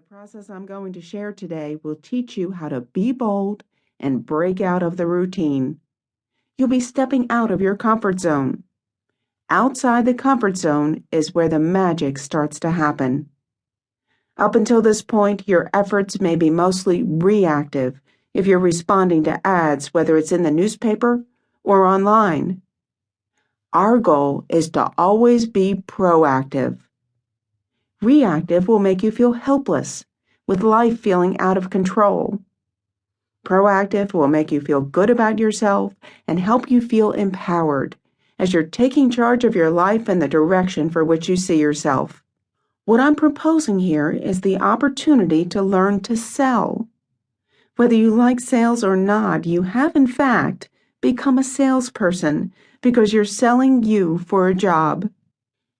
process I'm going to share today will teach you how to be bold and break out of the routine. You'll be stepping out of your comfort zone. Outside the comfort zone is where the magic starts to happen. Up until this point, your efforts may be mostly reactive if you're responding to ads, whether it's in the newspaper or online. Our goal is to always be proactive. Reactive will make you feel helpless, with life feeling out of control. Proactive will make you feel good about yourself and help you feel empowered as you're taking charge of your life and the direction for which you see yourself. What I'm proposing here is the opportunity to learn to sell. Whether you like sales or not, you have in fact become a salesperson because you're selling you for a job.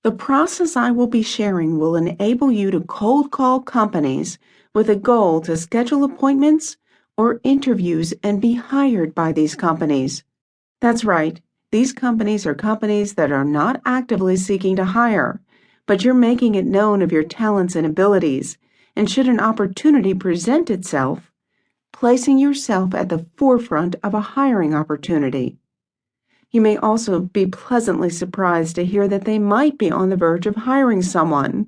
The process I will be sharing will enable you to cold call companies with a goal to schedule appointments or interviews and be hired by these companies. That's right, these companies are companies that are not actively seeking to hire, but you're making it known of your talents and abilities, and should an opportunity present itself, placing yourself at the forefront of a hiring opportunity. You may also be pleasantly surprised to hear that they might be on the verge of hiring someone.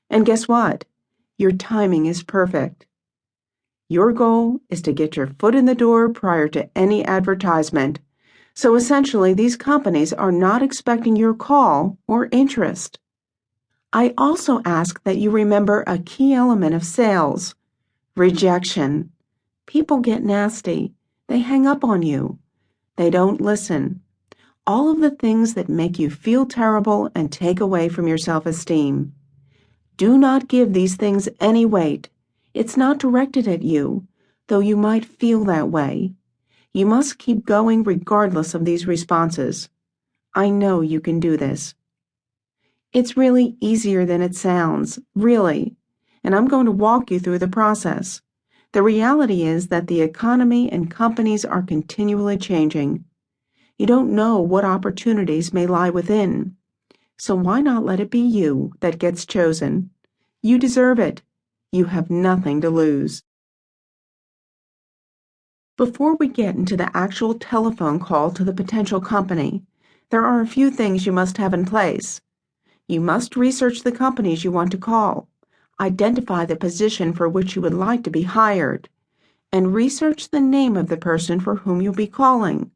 And guess what? Your timing is perfect. Your goal is to get your foot in the door prior to any advertisement. So essentially, these companies are not expecting your call or interest. I also ask that you remember a key element of sales: rejection. People get nasty. They hang up on you. They don't listen. All of the things that make you feel terrible and take away from your self-esteem. Do not give these things any weight. It's not directed at you, though you might feel that way. You must keep going regardless of these responses. I know you can do this. It's really easier than it sounds, really, and I'm going to walk you through the process. The reality is that the economy and companies are continually changing. You don't know what opportunities may lie within. So why not let it be you that gets chosen? You deserve it. You have nothing to lose. Before we get into the actual telephone call to the potential company, there are a few things you must have in place. You must research the companies you want to call, identify the position for which you would like to be hired, and research the name of the person for whom you'll be calling.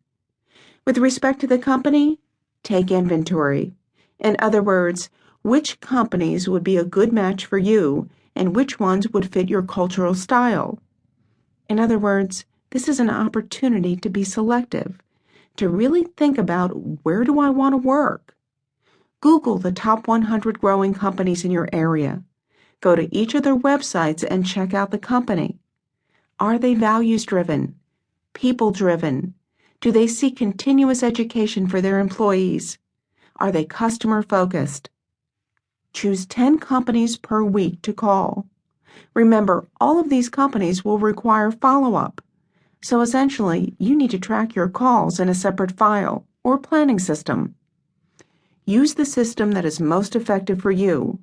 With respect to the company, take inventory. In other words, which companies would be a good match for you and which ones would fit your cultural style. In other words, this is an opportunity to be selective, to really think about, where do I want to work? Google the top 100 growing companies in your area. Go to each of their websites and check out the company. Are they values-driven? People-driven? Do they seek continuous education for their employees? Are they customer-focused? Choose 10 companies per week to call. Remember, all of these companies will require follow-up. So essentially, you need to track your calls in a separate file or planning system. Use the system that is most effective for you,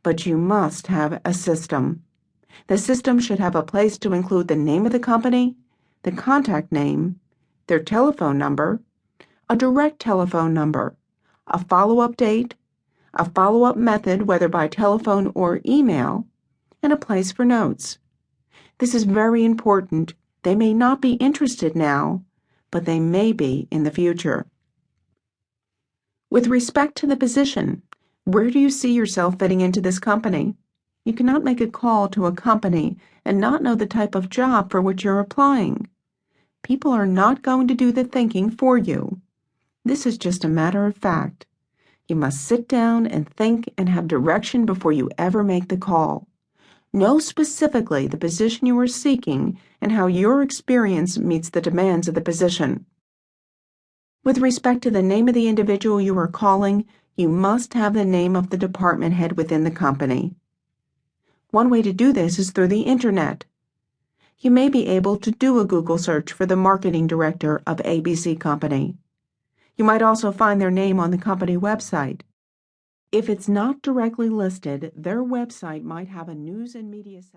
but you must have a system. The system should have a place to include the name of the company, the contact name, their telephone number, a direct telephone number, a follow-up date, a follow-up method, whether by telephone or email, and a place for notes. This is very important. They may not be interested now, but they may be in the future. With respect to the position, where do you see yourself fitting into this company? You cannot make a call to a company and not know the type of job for which you're applying. People are not going to do the thinking for you. This is just a matter of fact. You must sit down and think and have direction before you ever make the call. Know specifically the position you are seeking and how your experience meets the demands of the position. With respect to the name of the individual you are calling, you must have the name of the department head within the company. One way to do this is through the Internet. You may be able to do a Google search for the marketing director of ABC Company. You might also find their name on the company website. If it's not directly listed, their website might have a news and media section.